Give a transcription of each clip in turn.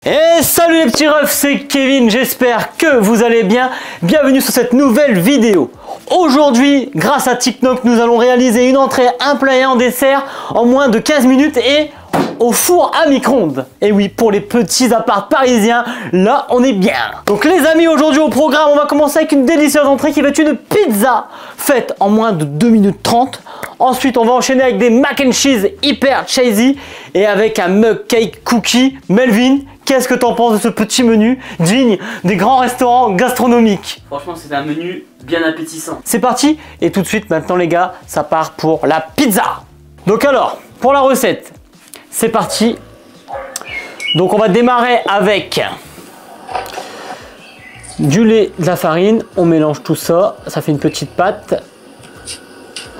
Et salut les petits refs, c'est Kevin, j'espère que vous allez bien. Bienvenue sur cette nouvelle vidéo. Aujourd'hui, grâce à TikTok, nous allons réaliser une entrée, un plat et un dessert en moins de 15 minutes et au four à micro-ondes. Et oui, pour les petits apparts parisiens, là on est bien. Donc les amis, aujourd'hui au programme, on va commencer avec une délicieuse entrée qui va être une pizza faite en moins de 2 minutes 30. Ensuite, on va enchaîner avec des mac and cheese hyper cheesy et avec un mug cake cookie. Melvin, qu'est-ce que t'en penses de ce petit menu digne des grands restaurants gastronomiques? Franchement, c'est un menu bien appétissant. C'est parti. Et tout de suite, maintenant les gars, ça part pour la pizza. Donc alors, pour la recette, c'est parti. Donc on va démarrer avec du lait, de la farine. On mélange tout ça. Ça fait une petite pâte.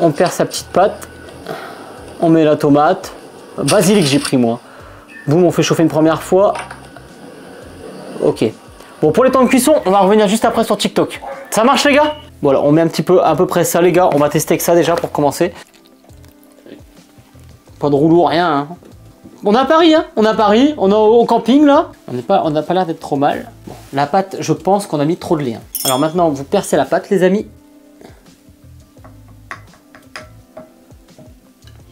On perd sa petite pâte. On met la tomate. Basilic j'ai pris moi. Boum, on fait chauffer une première fois. Ok. Bon, pour les temps de cuisson, on va revenir juste après sur TikTok. Ça marche les gars? Voilà, on met un petit peu, à peu près ça les gars. On va tester avec ça déjà pour commencer. Pas de rouleau, rien. Hein. On est à Paris, hein. On est à Paris, on est au camping là. On n'a pas l'air d'être trop mal. Bon, la pâte, je pense qu'on a mis trop de lait. Hein. Alors maintenant, vous percez la pâte les amis.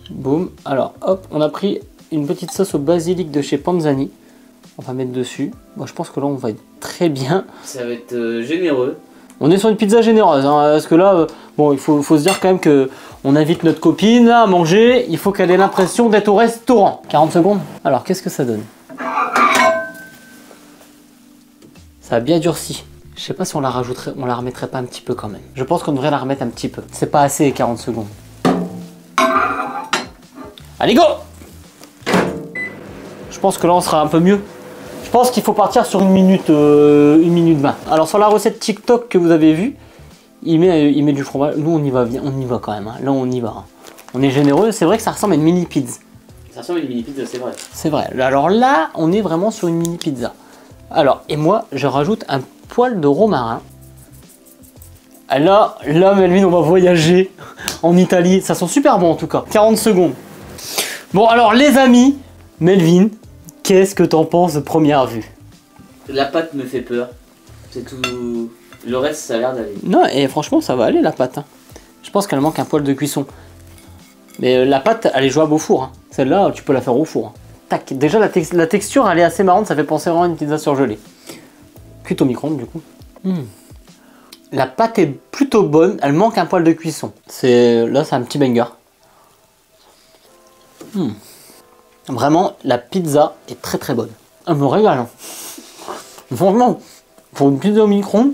Boum. Alors hop, on a pris une petite sauce au basilic de chez Panzani. On va mettre dessus. Bon, je pense que là on va être très bien. Ça va être généreux. On est sur une pizza généreuse, hein, parce que là, bon, il faut se dire quand même que on invite notre copine là, à manger. Il faut qu'elle ait l'impression d'être au restaurant. 40 secondes. Alors, qu'est-ce que ça donne? Ça a bien durci. Je sais pas si on la rajouterait, on la remettrait pas un petit peu quand même. Je pense qu'on devrait la remettre un petit peu. C'est pas assez 40 secondes. Allez, go! Je pense que là, on sera un peu mieux. Je pense qu'il faut partir sur 1 minute 20. Alors sur la recette TikTok que vous avez vue, il met du fromage. Nous on y va bien, on y va quand même. Hein. Là on y va. Hein. On est généreux. C'est vrai que ça ressemble à une mini pizza. Ça ressemble à une mini pizza, c'est vrai. C'est vrai. Alors là, on est vraiment sur une mini pizza. Alors et moi, je rajoute un poil de romarin. Là, Melvin, on va voyager en Italie. Ça sent super bon en tout cas. 40 secondes. Bon alors les amis, Melvin. Qu'est-ce que t'en penses de première vue? La pâte me fait peur. C'est tout. Le reste, ça a l'air d'aller. Non, et franchement, ça va aller la pâte. Hein. Je pense qu'elle manque un poil de cuisson. Mais la pâte, elle est jouable au four. Hein. Celle-là, tu peux la faire au four. Hein. Tac. Déjà, la texture, elle est assez marrante. Ça fait penser vraiment à une pizza surgelée. Cuite au micro-ondes, du coup. La pâte est plutôt bonne. Elle manque un poil de cuisson. Là, c'est un petit banger. Vraiment, la pizza est très très bonne. Elle me régale. Hein. Franchement, pour une pizza au micro-ondes,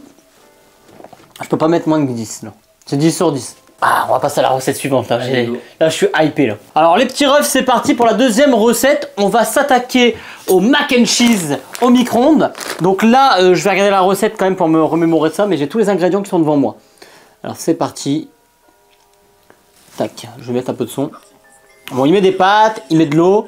je peux pas mettre moins de 10 là. C'est 10 sur 10. Ah, on va passer à la recette suivante. Là, là je suis hypé là. Alors les petits refs, c'est parti pour la deuxième recette. On va s'attaquer au mac and cheese au micro-ondes. Donc là, je vais regarder la recette quand même pour me remémorer de ça, mais j'ai tous les ingrédients qui sont devant moi. Alors c'est parti. Tac, je vais mettre un peu de son. Bon, il met des pâtes, il met de l'eau.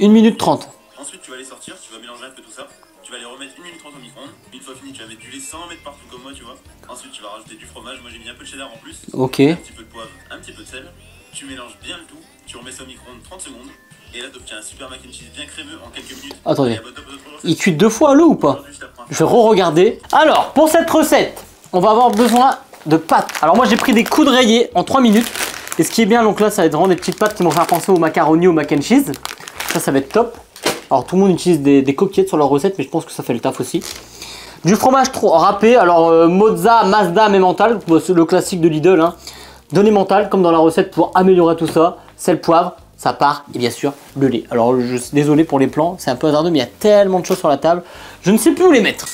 1 minute 30. Ensuite, tu vas les sortir, tu vas mélanger un peu tout ça. Tu vas les remettre 1 minute 30 au micro-ondes. Une fois fini, tu vas mettre du lait sans mettre partout comme moi, tu vois. Ensuite, tu vas rajouter du fromage. Moi, j'ai mis un peu de cheddar en plus. Ok. Un petit peu de poivre, un petit peu de sel. Tu mélanges bien le tout. Tu remets ça au micro-ondes 30 secondes. Et là, tu obtiens un super mac and cheese bien crémeux en quelques minutes. Attendez. Il cuit 2 fois à l'eau ou pas? Je vais re-regarder. Alors, pour cette recette, on va avoir besoin de pâtes. Alors, moi, j'ai pris des coups de rayé en 3 minutes. Et ce qui est bien, donc là, ça va être vraiment des petites pâtes qui vont faire penser au macaroni, au mac and cheese. Ça va être top. Alors tout le monde utilise des coquillettes sur leur recette, mais je pense que ça fait le taf aussi. Du fromage trop râpé, alors mozza, mazda, emmental, c'est le classique de Lidl. Hein. De l'emmental, comme dans la recette, pour améliorer tout ça. Sel, poivre, ça part, et bien sûr le lait. Alors je suis désolé pour les plans, c'est un peu hasardeux, mais il y a tellement de choses sur la table, je ne sais plus où les mettre.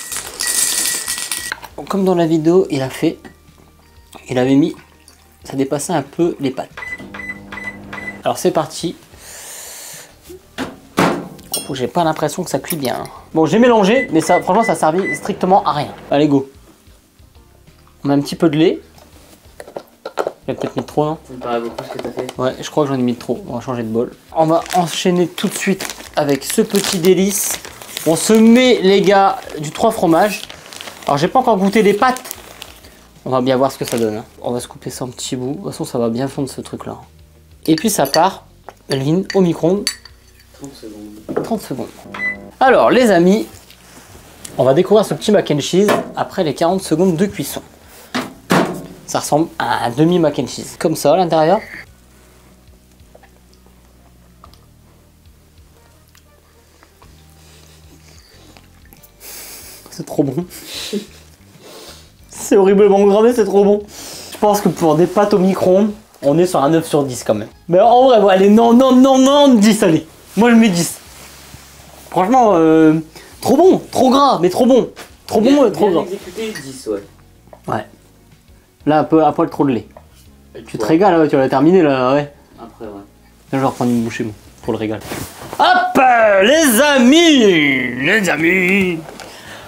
Comme dans la vidéo, il avait mis, ça dépassait un peu les pâtes. Alors c'est parti. J'ai pas l'impression que ça cuit bien. Bon, j'ai mélangé, mais ça, franchement, ça servi strictement à rien. Allez, go. On met un petit peu de lait. J'ai peut-être mis trop, non? Ça me paraît beaucoup ce que t'as fait. Ouais, je crois que j'en ai mis trop. On va changer de bol. On va enchaîner tout de suite avec ce petit délice. On se met, les gars, du 3 fromages. Alors, j'ai pas encore goûté les pâtes. On va bien voir ce que ça donne. Hein. On va se couper ça en petits bouts. De toute façon, ça va bien fondre ce truc-là. Et puis, ça part, Melvin, au micro-ondes. 30 secondes. 30 secondes. Alors les amis, on va découvrir ce petit mac and cheese après les 40 secondes de cuisson. Ça ressemble à un demi mac and cheese. Comme ça à l'intérieur. C'est trop bon. C'est horriblement gras mais c'est trop bon. Je pense que pour des pâtes au micro-ondes, on est sur un 9 sur 10 quand même. Mais en vrai, bon, allez, non, 10, allez. Moi je mets 10. Franchement, trop bon, trop gras, mais trop bon. Trop bon et trop bien gras. exécuté, 10, ouais. Ouais. Là, un poil trop de lait. Tu te régales, ouais, tu l'as terminé là, ouais. Après, ouais. Là, je vais reprendre une bouchée, moi, pour le régal. Hop, les amis.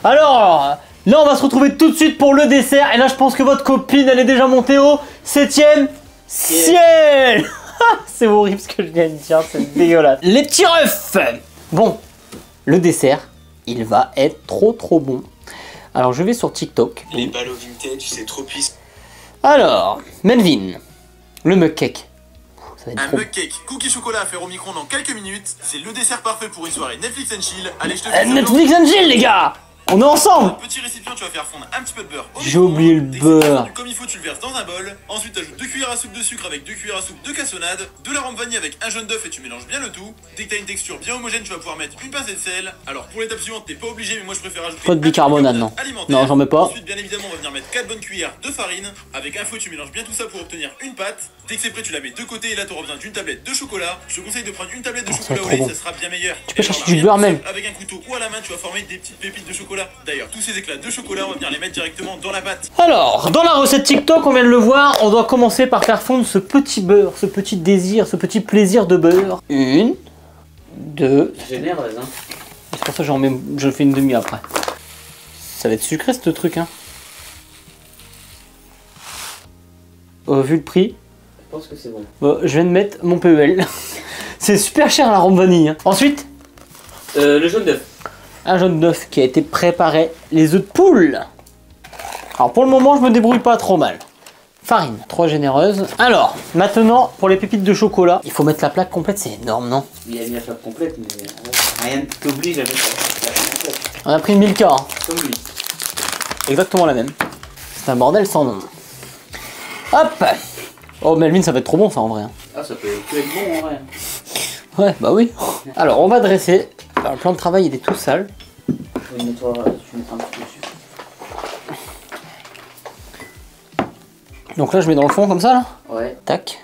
Alors, là, on va se retrouver tout de suite pour le dessert. Et là, je pense que votre copine, elle est déjà montée au 7e ciel. C'est horrible ce que je viens de dire, c'est dégueulasse. Les petits refs. Bon, le dessert, il va être trop bon. Alors, je vais sur TikTok. Les ballots vintage, c'est trop puissant. Alors, Melvin, le mug cake. Ça va être Un trop... mug cake, cookie chocolat à faire au micro-ondes en quelques minutes. C'est le dessert parfait pour une soirée Netflix and chill. Allez, je te fais Netflix and chill, les gars. On est ensemble. un petit récipient, tu vas faire fondre un petit peu de beurre. J'ai oublié le beurre. Comme il faut, tu le verses dans un bol. Ensuite, tu ajoutes 2 cuillères à soupe de sucre avec 2 cuillères à soupe de cassonade, de l'arôme vanille avec un jaune d'œuf et tu mélanges bien le tout. Dès que tu as une texture bien homogène, tu vas pouvoir mettre une pincée de sel. Alors pour l'étape suivante, t'es pas obligé, mais moi je préfère ajouter Pas de bicarbonate, non. Non, j'en mets pas. Ensuite, bien évidemment, on va venir mettre 4 bonnes cuillères de farine. Avec un fouet, tu mélanges bien tout ça pour obtenir une pâte. Dès que c'est prêt, tu la mets de côté et là, tu auras besoin d'une tablette de chocolat. Je te conseille de prendre une tablette de chocolat au lait, ça sera bien meilleur. Tu peux chercher du beurre même. Avec un couteau ou à la main, tu vas former des petites pépites de chocolat. D'ailleurs, tous ces éclats de chocolat, on va venir les mettre directement dans la pâte. Alors, dans la recette TikTok, on vient de le voir, on doit commencer par faire fondre ce petit beurre, ce petit désir, ce petit plaisir de beurre. 1, 2. Généreuse, hein. C'est pour ça que je fais une demi après. Ça va être sucré ce truc, hein. Vu le prix, Je pense que c'est bon. je viens de mettre mon PEL. C'est super cher l'arôme vanille. Hein. Ensuite, Le jaune d'œuf. un jaune d'œuf qui a été préparé, les œufs de poule. Alors pour le moment, je me débrouille pas trop mal. Farine, 3 généreuses. Alors, maintenant, pour les pépites de chocolat, il faut mettre la plaque complète, c'est énorme, non? Il a mis la plaque complète, mais rien ne t'oblige à mettre la plaque complète. On a pris 1000K, hein. Comme lui. Exactement la même. C'est un bordel sans nom. Hop. Oh Melvin, ça va être trop bon ça en vrai. Hein. Ah, ça peut que être bon en vrai. Ouais, bah oui. Alors, on va dresser. Alors, le plan de travail, il est tout sale. Oui, mais toi, tu mettras un petit peu dessus. Donc là, je mets dans le fond comme ça, là. Ouais. Tac.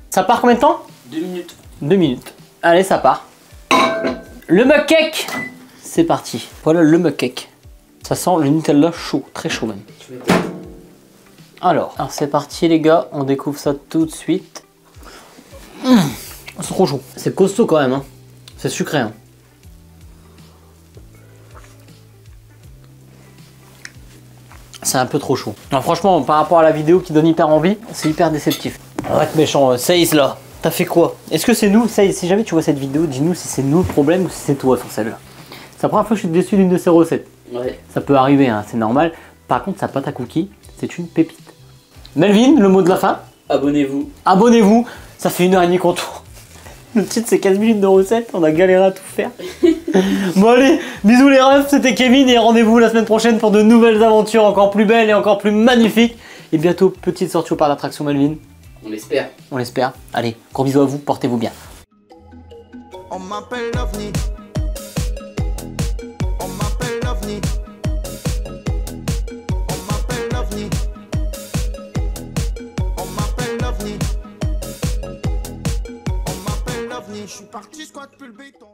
Ça part combien de temps? 2 minutes. 2 minutes. Allez, ça part. Le mug cake. C'est parti. Voilà le mug cake. Ça sent le Nutella chaud, très chaud même. Tu mets Alors c'est parti les gars, on découvre ça tout de suite. C'est trop chaud. C'est costaud quand même, hein. C'est sucré. Hein. C'est un peu trop chaud. Non, franchement, par rapport à la vidéo qui donne hyper envie, c'est hyper déceptif. Arrête méchant, Saïs là. T'as fait quoi? Est-ce que c'est nous, Saïs? Si jamais tu vois cette vidéo, dis-nous si c'est nous le problème ou si c'est toi sur celle-là. C'est la première fois que je suis déçu d'une de ces recettes. Ouais. Ça peut arriver, hein, c'est normal. Par contre, sa pâte à cookies, c'est une pépite. Melvin, le mot de la fin? Abonnez-vous. Abonnez-vous, ça fait 1h30 qu'on tourne. Le titre c'est 15 minutes de recette, on a galéré à tout faire. Bon allez, bisous les refs, c'était Kevin et rendez-vous la semaine prochaine pour de nouvelles aventures encore plus belles et encore plus magnifiques. Et bientôt, petite sortie au parc d'attractions Melvin. On l'espère. On l'espère. Allez, gros bisous à vous, portez-vous bien. On m'appelle l'OVNI. On m'appelle l'OVNI. On m'appelle l'OVNI. On m'appelle l'OVNI. On m'appelle l'OVNI. Je suis parti squat plus le béton.